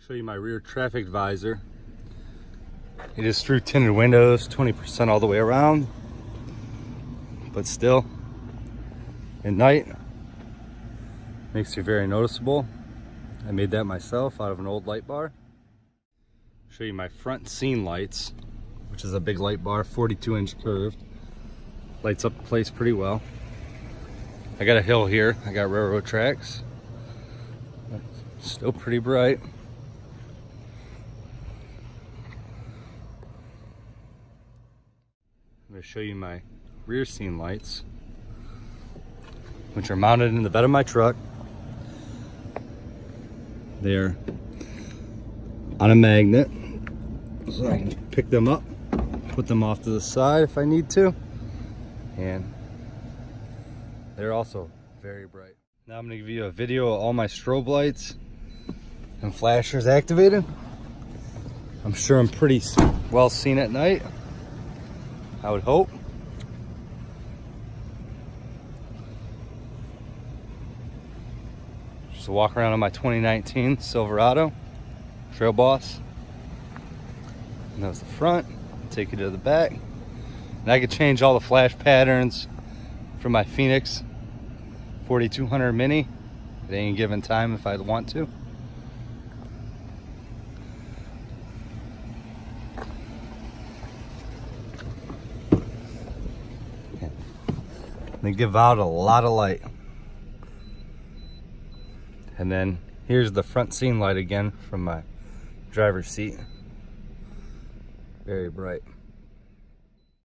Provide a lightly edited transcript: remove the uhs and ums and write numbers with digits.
Show you my rear traffic visor. It is through tinted windows, 20% all the way around, but still, at night, makes you very noticeable. I made that myself out of an old light bar. Show you my front scene lights, which is a big light bar, 42-inch curved. Lights up the place pretty well. I got a hill here. I got railroad tracks. Still pretty bright. I'm going to show you my rear scene lights, which are mounted in the bed of my truck. They're on a magnet, so I can pick them up, put them off to the side if I need to, and they're also very bright. Now I'm going to give you a video of all my strobe lights and flashers activated. I'm sure I'm pretty well seen at night, I would hope. Just walk around on my 2019 Silverado Trail Boss. And that was the front. I'll take you to the back. And I could change all the flash patterns from my Phoenix 4200 Mini at any given time if I want to. They give out a lot of light. And then here's the front scene light again from my driver's seat. Very bright.